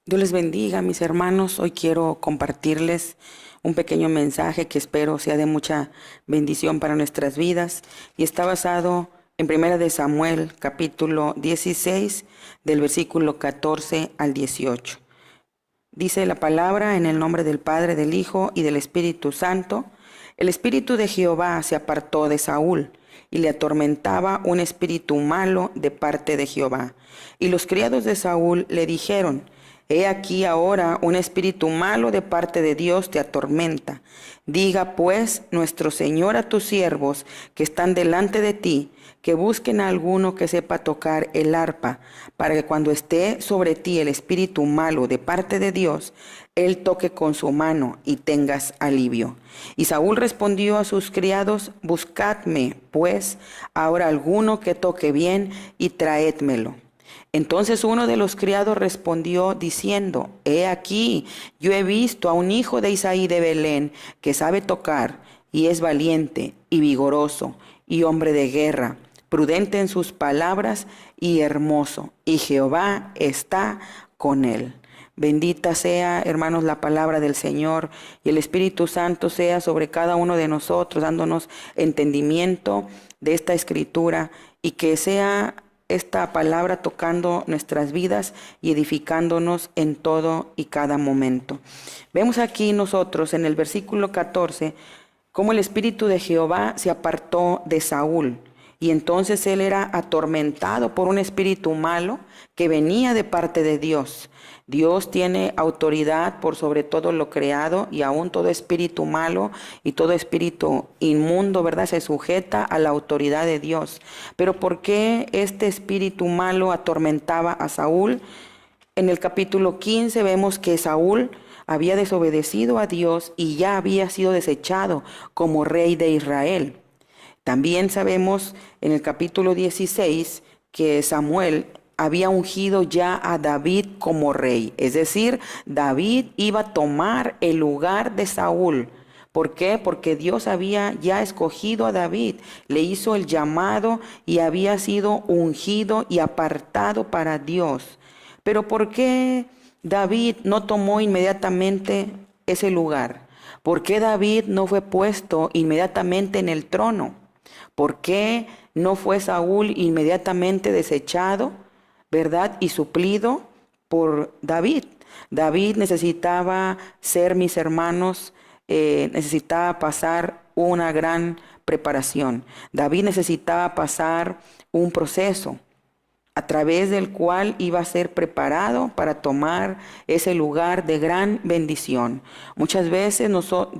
Dios les bendiga, mis hermanos. Hoy quiero compartirles un pequeño mensaje que espero sea de mucha bendición para nuestras vidas y está basado en Primera de Samuel, capítulo 16, del versículo 14 al 18. Dice la palabra: en el nombre del Padre, del Hijo y del Espíritu Santo. El espíritu de Jehová se apartó de Saúl, y le atormentaba un espíritu malo de parte de Jehová. Y los criados de Saúl le dijeron: He aquí ahora un espíritu malo de parte de Dios te atormenta. Diga pues nuestro Señor a tus siervos que están delante de ti, que busquen a alguno que sepa tocar el arpa, para que cuando esté sobre ti el espíritu malo de parte de Dios, él toque con su mano y tengas alivio. Y Saúl respondió a sus criados: Buscadme pues ahora alguno que toque bien y traédmelo. Entonces uno de los criados respondió diciendo: He aquí, yo he visto a un hijo de Isaí de Belén que sabe tocar, y es valiente y vigoroso y hombre de guerra, prudente en sus palabras y hermoso, y Jehová está con él. Bendita sea, hermanos, la palabra del Señor, y el Espíritu Santo sea sobre cada uno de nosotros, dándonos entendimiento de esta escritura, y que sea esta palabra tocando nuestras vidas y edificándonos en todo y cada momento. Vemos aquí nosotros en el versículo 14 cómo el espíritu de Jehová se apartó de Saúl, y entonces él era atormentado por un espíritu malo que venía de parte de Dios. Dios tiene autoridad por sobre todo lo creado, y aún todo espíritu malo y todo espíritu inmundo, ¿verdad?, se sujeta a la autoridad de Dios. Pero ¿por qué este espíritu malo atormentaba a Saúl? En el capítulo 15 vemos que Saúl había desobedecido a Dios y ya había sido desechado como rey de Israel. También sabemos en el capítulo 16 que Samuel había ungido ya a David como rey. Es decir, David iba a tomar el lugar de Saúl. ¿Por qué? Porque Dios había ya escogido a David, le hizo el llamado y había sido ungido y apartado para Dios. Pero ¿por qué David no tomó inmediatamente ese lugar? ¿Por qué David no fue puesto inmediatamente en el trono? ¿Por qué no fue Saúl inmediatamente desechado, verdad, y suplido por David? David necesitaba ser, mis hermanos, necesitaba pasar una gran preparación. David necesitaba pasar un proceso a través del cual iba a ser preparado para tomar ese lugar de gran bendición. Muchas veces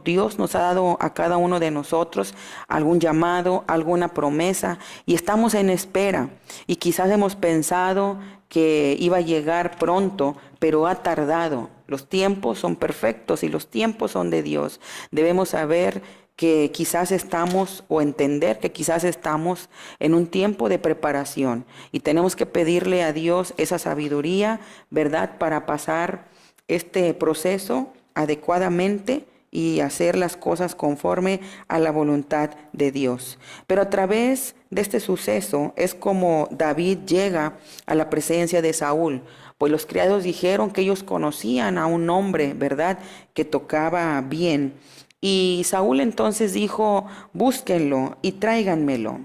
Dios nos ha dado a cada uno de nosotros algún llamado, alguna promesa, y estamos en espera. Y quizás hemos pensado que iba a llegar pronto, pero ha tardado. Los tiempos son perfectos y los tiempos son de Dios. Debemos saber que quizás estamos, o entender que quizás estamos en un tiempo de preparación, y tenemos que pedirle a Dios esa sabiduría, ¿verdad?, para pasar este proceso adecuadamente y hacer las cosas conforme a la voluntad de Dios. Pero a través de este suceso es como David llega a la presencia de Saúl, pues los criados dijeron que ellos conocían a un hombre, ¿verdad?, que tocaba bien. Y Saúl entonces dijo: búsquenlo y tráiganmelo.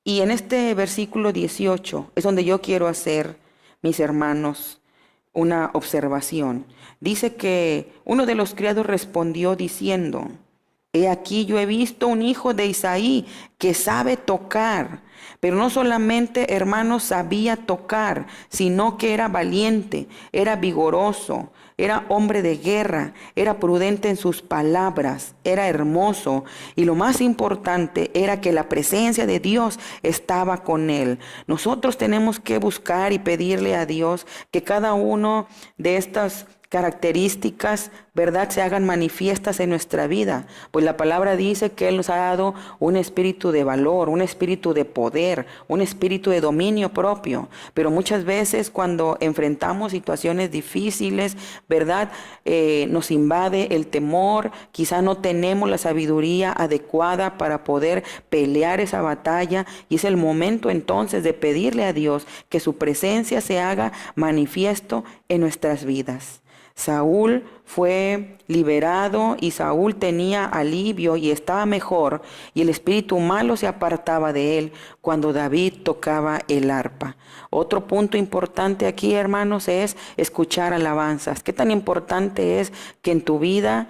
Y en este versículo 18 es donde yo quiero hacer, mis hermanos, una observación. Dice que uno de los criados respondió diciendo: He aquí, yo he visto un hijo de Isaí que sabe tocar. Pero no solamente, hermanos, sabía tocar, sino que era valiente, era vigoroso, era hombre de guerra, era prudente en sus palabras, era hermoso, y lo más importante era que la presencia de Dios estaba con él. Nosotros tenemos que buscar y pedirle a Dios que cada uno de estas características, ¿verdad?, se hagan manifiestas en nuestra vida. Pues la palabra dice que Él nos ha dado un espíritu de valor, un espíritu de poder, un espíritu de dominio propio. Pero muchas veces cuando enfrentamos situaciones difíciles, ¿verdad?, nos invade el temor, quizá no tenemos la sabiduría adecuada para poder pelear esa batalla, y es el momento entonces de pedirle a Dios que su presencia se haga manifiesto en nuestras vidas. Saúl fue liberado y Saúl tenía alivio y estaba mejor, y el espíritu malo se apartaba de él cuando David tocaba el arpa. Otro punto importante aquí, hermanos, es escuchar alabanzas. ¿Qué tan importante es que en tu vida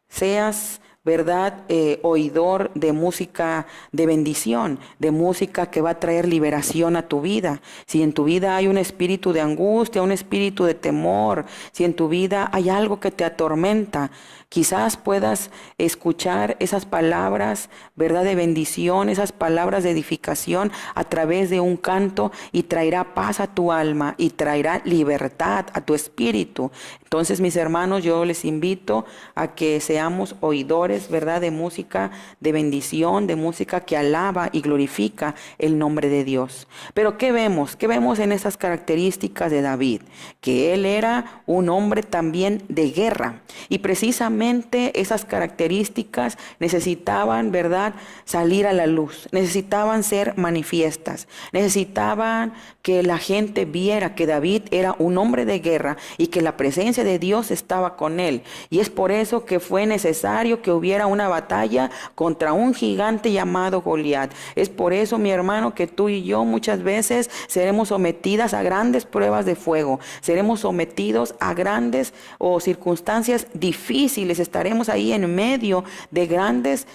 seas, ¿verdad?, oidor de música de bendición, de música que va a traer liberación a tu vida? Si en tu vida hay un espíritu de angustia, un espíritu de temor, si en tu vida hay algo que te atormenta, quizás puedas escuchar esas palabras, ¿verdad?, de bendición, esas palabras de edificación a través de un canto, y traerá paz a tu alma y traerá libertad a tu espíritu. Entonces, mis hermanos, yo les invito a que seamos oidores, ¿verdad?, de música de bendición, de música que alaba y glorifica el nombre de Dios. Pero ¿qué vemos? ¿Qué vemos en esas características de David? Que él era un hombre también de guerra, y precisamente esas características necesitaban, ¿verdad?, salir a la luz, necesitaban ser manifiestas, necesitaban que la gente viera que David era un hombre de guerra y que la presencia de Dios estaba con él. Y es por eso que fue necesario que hubiera una batalla contra un gigante llamado Goliat. Es por eso, mi hermano, que tú y yo muchas veces seremos sometidas a grandes pruebas de fuego, seremos sometidos a grandes circunstancias difíciles, estaremos ahí en medio de grandes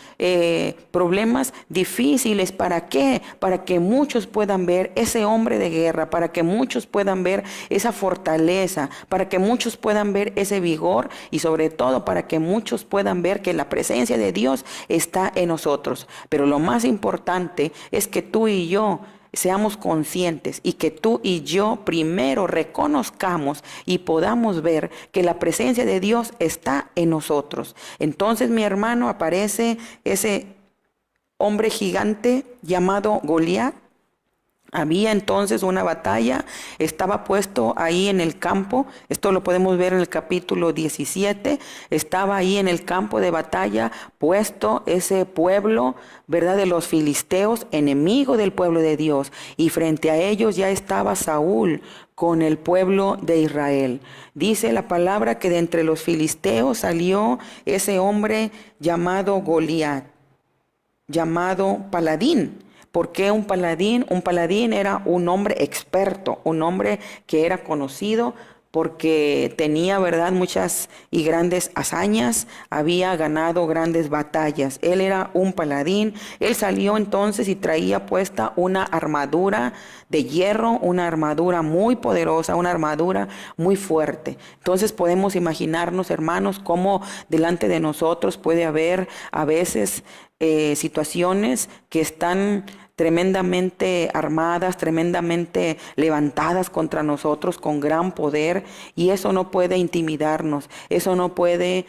problemas difíciles. ¿Para qué? Para que muchos puedan ver ese hombre de guerra, para que muchos puedan ver esa fortaleza, para que muchos puedan ver ese vigor, y sobre todo para que muchos puedan ver que la presencia de Dios está en nosotros. Pero lo más importante es que tú y yo seamos conscientes, y que tú y yo primero reconozcamos y podamos ver que la presencia de Dios está en nosotros. Entonces, mi hermano, aparece ese hombre gigante llamado Goliat. Había entonces una batalla, estaba puesto ahí en el campo, esto lo podemos ver en el capítulo 17, estaba ahí en el campo de batalla puesto ese pueblo, ¿verdad?, de los filisteos, enemigo del pueblo de Dios, y frente a ellos ya estaba Saúl con el pueblo de Israel. Dice la palabra que de entre los filisteos salió ese hombre llamado Goliat, llamado paladín. ¿Por qué un paladín? Un paladín era un hombre experto, un hombre que era conocido porque tenía, ¿verdad?, muchas y grandes hazañas, había ganado grandes batallas. Él era un paladín. Él salió entonces y traía puesta una armadura de hierro, una armadura muy poderosa, una armadura muy fuerte. Entonces podemos imaginarnos, hermanos, cómo delante de nosotros puede haber a veces situaciones que están tremendamente armadas, tremendamente levantadas contra nosotros con gran poder, y eso no puede intimidarnos, eso no puede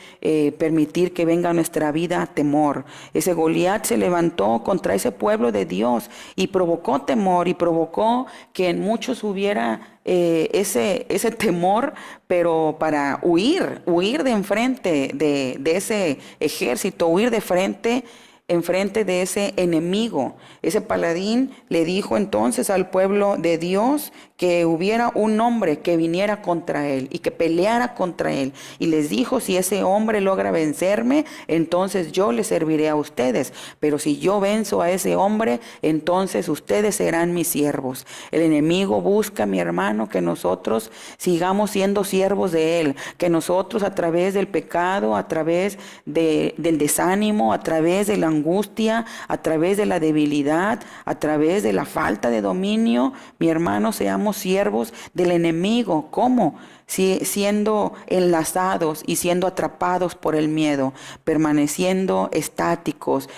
permitir que venga a nuestra vida temor. Ese Goliat se levantó contra ese pueblo de Dios y provocó temor, y provocó que en muchos hubiera ese temor, pero para huir de enfrente de ese ejército, huir de frente enfrente de ese enemigo. Ese paladín le dijo entonces al pueblo de Dios que hubiera un hombre que viniera contra él y que peleara contra él. Y les dijo: si ese hombre logra vencerme, entonces yo le serviré a ustedes. Pero si yo venzo a ese hombre, entonces ustedes serán mis siervos. El enemigo busca, mi hermano, que nosotros sigamos siendo siervos de él, que nosotros a través del pecado, a través del desánimo, a través de la angustia, a través de la debilidad, a través de la falta de dominio, mi hermano, seamos siervos del enemigo. ¿Cómo? Siendo enlazados y siendo atrapados por el miedo, permaneciendo estáticos,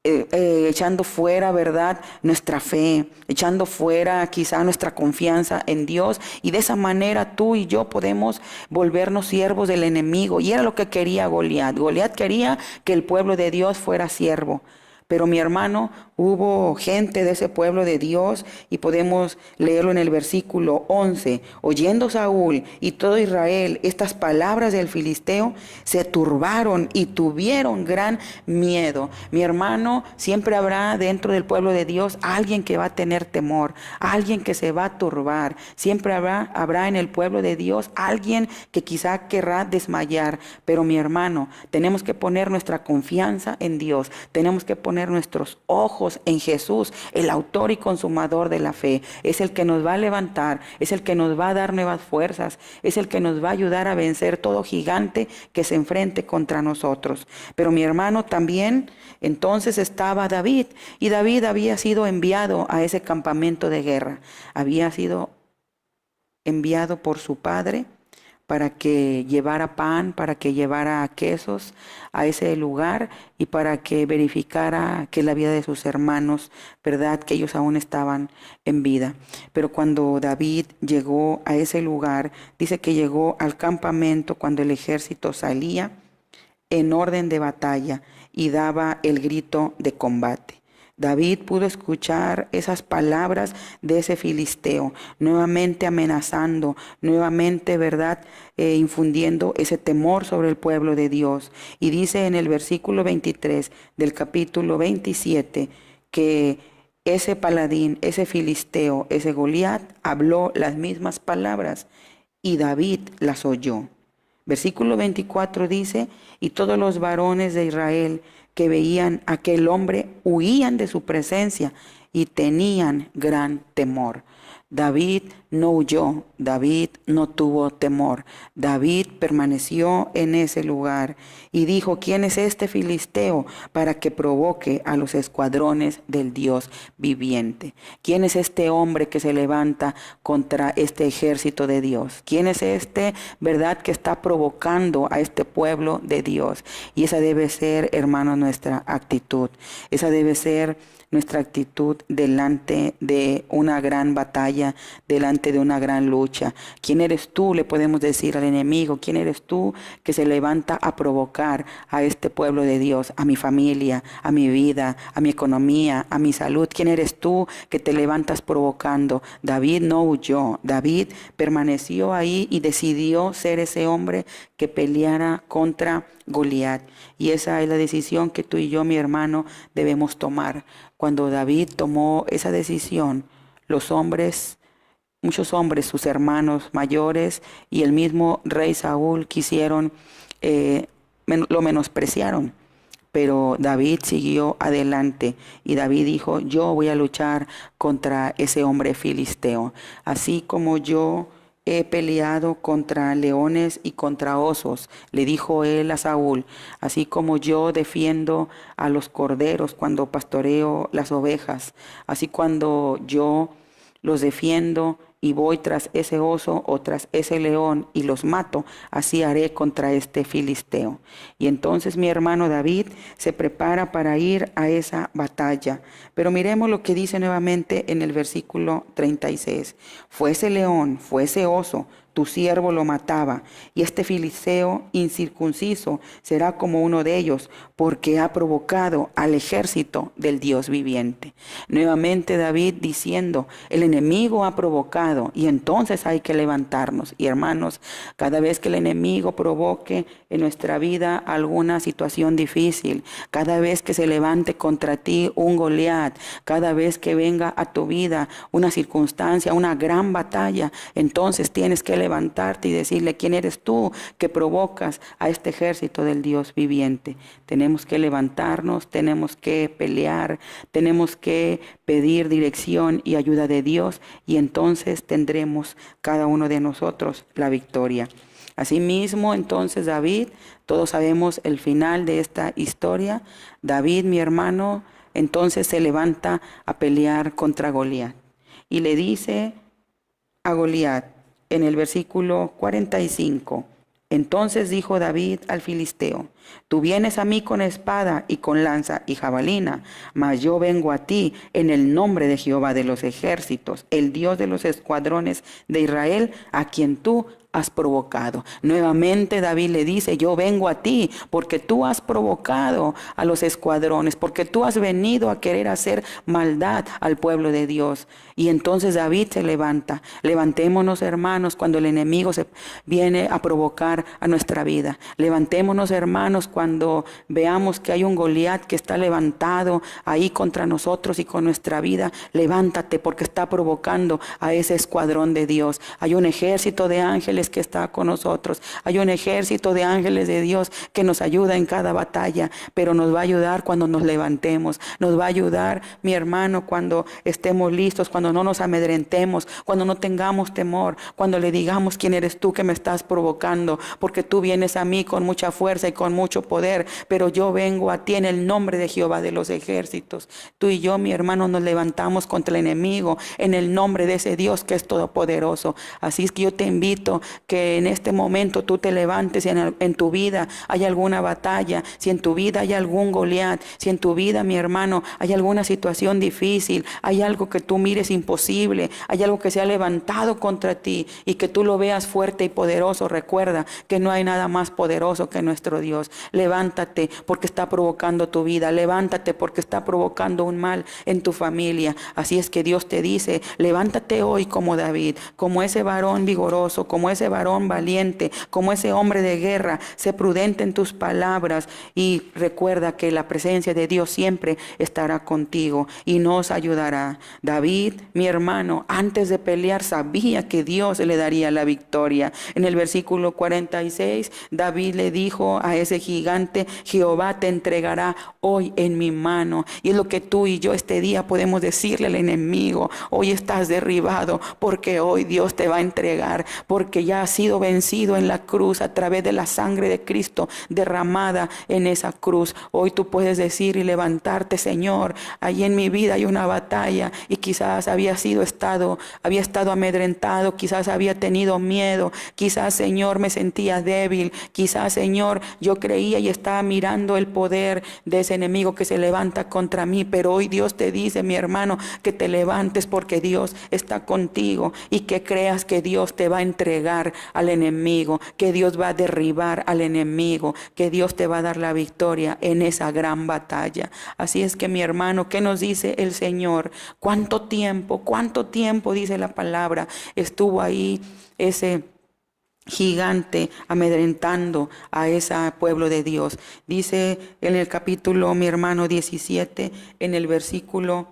echando fuera, ¿verdad?, nuestra fe, echando fuera quizá nuestra confianza en Dios, y de esa manera tú y yo podemos volvernos siervos del enemigo. Y era lo que quería Goliat. Goliat quería que el pueblo de Dios fuera siervo. Pero mi hermano, hubo gente de ese pueblo de Dios, y podemos leerlo en el versículo 11. Oyendo Saúl y todo Israel estas palabras del filisteo, se turbaron y tuvieron gran miedo. Mi hermano, siempre habrá dentro del pueblo de Dios alguien que va a tener temor, alguien que se va a turbar. Siempre habrá en el pueblo de Dios alguien que quizá querrá desmayar. Pero mi hermano, tenemos que poner nuestra confianza en Dios. Tenemos que poner nuestros ojos en Jesús, el autor y consumador de la fe. Es el que nos va a levantar, es el que nos va a dar nuevas fuerzas, es el que nos va a ayudar a vencer todo gigante que se enfrente contra nosotros. Pero mi hermano, también entonces estaba David, y David había sido enviado a ese campamento de guerra. Había sido enviado por su padre para que llevara pan, para que llevara quesos a ese lugar, y para que verificara que la vida de sus hermanos, ¿verdad?, que ellos aún estaban en vida. Pero cuando David llegó a ese lugar, dice que llegó al campamento cuando el ejército salía en orden de batalla y daba el grito de combate. David pudo escuchar esas palabras de ese filisteo, nuevamente amenazando, nuevamente, ¿verdad?, infundiendo ese temor sobre el pueblo de Dios. Y dice en el versículo 23 del capítulo 27 que ese paladín, ese filisteo, ese Goliat, habló las mismas palabras y David las oyó. Versículo 24 dice: y todos los varones de Israel que veían a aquel hombre huían de su presencia y tenían gran temor. David no huyó, David no tuvo temor. David permaneció en ese lugar y dijo: ¿quién es este filisteo para que provoque a los escuadrones del Dios viviente? ¿Quién es este hombre que se levanta contra este ejército de Dios? ¿Quién es este, verdad, que está provocando a este pueblo de Dios? Y esa debe ser, hermanos, nuestra actitud. Esa debe ser nuestra actitud delante de una gran batalla, delante de una gran lucha. ¿Quién eres tú?, le podemos decir al enemigo. ¿Quién eres tú que se levanta a provocar a este pueblo de Dios, a mi familia, a mi vida, a mi economía, a mi salud? ¿Quién eres tú que te levantas provocando? David no huyó. David permaneció ahí y decidió ser ese hombre que peleara contra Goliat. Y esa es la decisión que tú y yo, mi hermano, debemos tomar. Cuando David tomó esa decisión, los hombres, muchos hombres, sus hermanos mayores y el mismo rey Saúl quisieron, lo menospreciaron. Pero David siguió adelante y David dijo: yo voy a luchar contra ese hombre filisteo. Así como yo he peleado contra leones y contra osos, le dijo él a Saúl, así como yo defiendo a los corderos cuando pastoreo las ovejas, así cuando yo los defiendo y voy tras ese oso o tras ese león y los mato, así haré contra este filisteo. Y entonces mi hermano David se prepara para ir a esa batalla. Pero miremos lo que dice nuevamente en el versículo 36. Fue ese león, fue ese oso, tu siervo lo mataba, y este filisteo incircunciso será como uno de ellos, porque ha provocado al ejército del Dios viviente. Nuevamente David diciendo: el enemigo ha provocado, y entonces hay que levantarnos. Y hermanos, cada vez que el enemigo provoque en nuestra vida alguna situación difícil, cada vez que se levante contra ti un Goliat, cada vez que venga a tu vida una circunstancia, una gran batalla, entonces tienes que levantarte y decirle: ¿quién eres tú que provocas a este ejército del Dios viviente? Tenemos que levantarnos, tenemos que pelear, tenemos que pedir dirección y ayuda de Dios, y entonces tendremos cada uno de nosotros la victoria. Asimismo, entonces David, todos sabemos el final de esta historia. David, mi hermano, entonces se levanta a pelear contra Goliat y le dice a Goliat en el versículo 45: Entonces dijo David al filisteo: tú vienes a mí con espada y con lanza y jabalina, mas yo vengo a ti en el nombre de Jehová de los ejércitos, el Dios de los escuadrones de Israel, a quien tú has provocado. Nuevamente David le dice: yo vengo a ti porque tú has provocado a los escuadrones, porque tú has venido a querer hacer maldad al pueblo de Dios. Y entonces David se levanta. Levantémonos, hermanos, cuando el enemigo se viene a provocar a nuestra vida. Levantémonos, hermanos, cuando veamos que hay un Goliat que está levantado ahí contra nosotros y con nuestra vida. Levántate, porque está provocando a ese escuadrón de Dios. Hay un ejército de ángeles que está con nosotros. Hay un ejército de ángeles de Dios que nos ayuda en cada batalla, pero nos va a ayudar cuando nos levantemos. Nos va a ayudar, mi hermano, cuando estemos listos, cuando no nos amedrentemos, cuando no tengamos temor, cuando le digamos: quién eres tú que me estás provocando, porque tú vienes a mí con mucha fuerza y con mucho poder, pero yo vengo a ti en el nombre de Jehová de los ejércitos. Tú y yo, mi hermano, nos levantamos contra el enemigo en el nombre de ese Dios que es todopoderoso. Así es que yo te invito que en este momento tú te levantes. En tu vida hay alguna batalla, si en tu vida hay algún Goliat, si en tu vida, mi hermano, hay alguna situación difícil, hay algo que tú mires imposible, hay algo que se ha levantado contra ti y que tú lo veas fuerte y poderoso, recuerda que no hay nada más poderoso que nuestro Dios. Levántate, porque está provocando tu vida. Levántate, porque está provocando un mal en tu familia. Así es que Dios te dice: levántate hoy como David, como ese varón vigoroso, como ese varón valiente, como ese hombre de guerra. Sé prudente en tus palabras y recuerda que la presencia de Dios siempre estará contigo y nos ayudará. David, mi hermano, antes de pelear sabía que Dios le daría la victoria. En el versículo 46, David le dijo a ese gigante: Jehová te entregará hoy en mi mano. Y es lo que tú y yo este día podemos decirle al enemigo: hoy estás derribado, porque hoy Dios te va a entregar, porque ya has sido vencido en la cruz a través de la sangre de Cristo derramada en esa cruz. Hoy tú puedes decir y levantarte: Señor, ahí en mi vida hay una batalla, y quizás había estado amedrentado, quizás había tenido miedo, quizás, Señor, me sentía débil, quizás, Señor, yo creía y estaba mirando el poder de ese enemigo que se levanta contra mí, pero hoy Dios te dice, mi hermano, que te levantes, porque Dios está contigo, y que creas que Dios te va a entregar al enemigo, que Dios va a derribar al enemigo, que Dios te va a dar la victoria en esa gran batalla. Así es que, mi hermano, ¿qué nos dice el Señor? ¿Cuánto tiempo, dice la palabra, estuvo ahí ese gigante amedrentando a ese pueblo de Dios? Dice en el capítulo, mi hermano, 17, en el versículo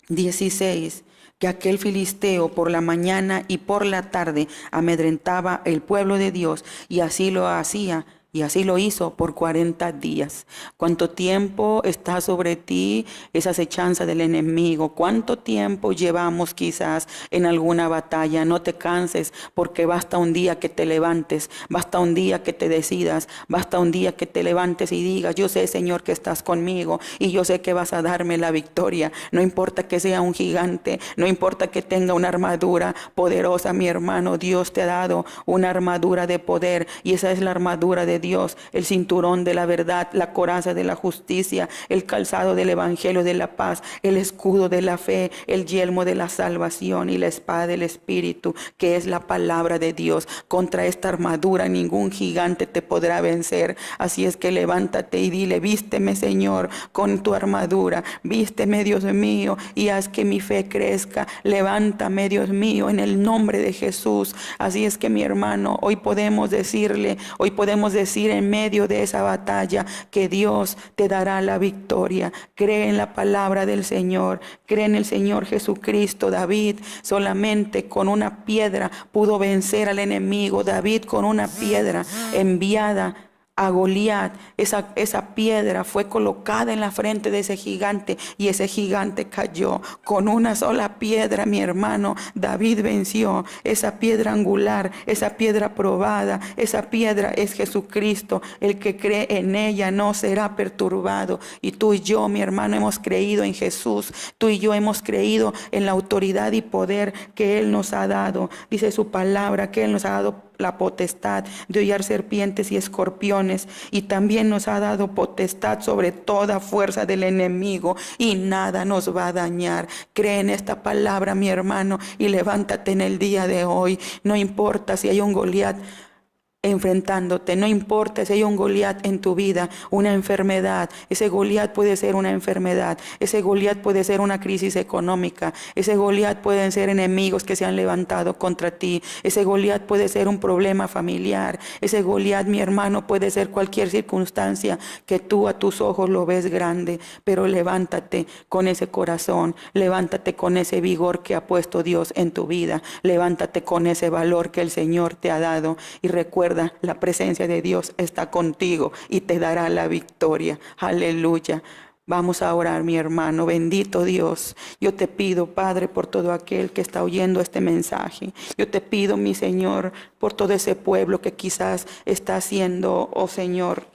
16, que aquel filisteo por la mañana y por la tarde amedrentaba el pueblo de Dios, y así lo hacía. Y así lo hizo por 40 días. ¿Cuánto tiempo está sobre ti esa acechanza del enemigo? ¿Cuánto tiempo llevamos quizás en alguna batalla? No te canses, porque basta un día que te levantes, basta un día que te decidas, basta un día que te levantes y digas: yo sé, Señor, que estás conmigo, y yo sé que vas a darme la victoria. No importa que sea un gigante, no importa que tenga una armadura poderosa, mi hermano, Dios te ha dado una armadura de poder, y esa es la armadura de Dios: el cinturón de la verdad, la coraza de la justicia, el calzado del evangelio de la paz, el escudo de la fe, el yelmo de la salvación y la espada del Espíritu, que es la palabra de Dios. Contra esta armadura ningún gigante te podrá vencer. Así es que levántate y dile: vísteme, Señor, con tu armadura, vísteme, Dios mío, y haz que mi fe crezca. Levántame, Dios mío, en el nombre de Jesús. Así es que, mi hermano, hoy podemos decir en medio de esa batalla que Dios te dará la victoria. Cree en la palabra del Señor, cree en el Señor Jesucristo. David solamente con una piedra pudo vencer al enemigo. David, con una piedra enviada a Goliat, esa piedra fue colocada en la frente de ese gigante, y ese gigante cayó. Con una sola piedra, mi hermano, David venció. Esa piedra angular, esa piedra probada, esa piedra es Jesucristo. El que cree en ella no será perturbado. Y tú y yo, mi hermano, hemos creído en Jesús. Tú y yo hemos creído en la autoridad y poder que Él nos ha dado. Dice su palabra que Él nos ha dado la potestad de hollar serpientes y escorpiones, y también nos ha dado potestad sobre toda fuerza del enemigo, y nada nos va a dañar. Cree en esta palabra, mi hermano, y levántate en el día de hoy. No importa si hay un Goliat enfrentándote, no importa si hay un Goliat en tu vida, una enfermedad. Ese Goliat puede ser una enfermedad, ese Goliat puede ser una crisis económica, ese Goliat pueden ser enemigos que se han levantado contra ti, ese Goliat puede ser un problema familiar, ese Goliat, mi hermano, puede ser cualquier circunstancia que tú a tus ojos lo ves grande, pero levántate con ese corazón, levántate con ese vigor que ha puesto Dios en tu vida, levántate con ese valor que el Señor te ha dado, y recuerda, la presencia de Dios está contigo y te dará la victoria. Aleluya. Vamos a orar, mi hermano. Bendito Dios. Yo te pido, Padre, por todo aquel que está oyendo este mensaje. Yo te pido, mi Señor, por todo ese pueblo que quizás está siendo, oh Señor,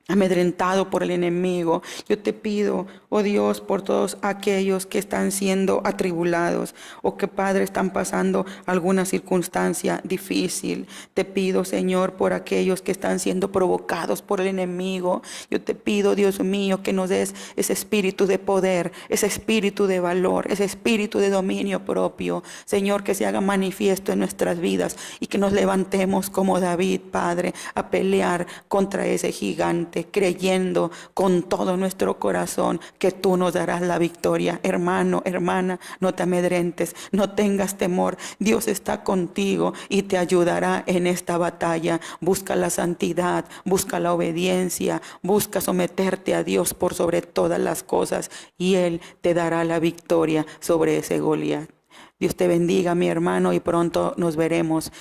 amedrentado por el enemigo. Yo te pido, oh Dios, por todos aquellos que están siendo atribulados o que, Padre, están pasando alguna circunstancia difícil. Te pido, Señor, por aquellos que están siendo provocados por el enemigo. Yo te pido, Dios mío, que nos des ese espíritu de poder, ese espíritu de valor, ese espíritu de dominio propio. Señor, que se haga manifiesto en nuestras vidas y que nos levantemos como David, Padre, a pelear contra ese gigante, creyendo con todo nuestro corazón que tú nos darás la victoria. Hermano, hermana, no te amedrentes, no tengas temor. Dios está contigo y te ayudará en esta batalla. Busca la santidad, busca la obediencia, busca someterte a Dios por sobre todas las cosas, y Él te dará la victoria sobre ese Goliat. Dios te bendiga, mi hermano, y pronto nos veremos.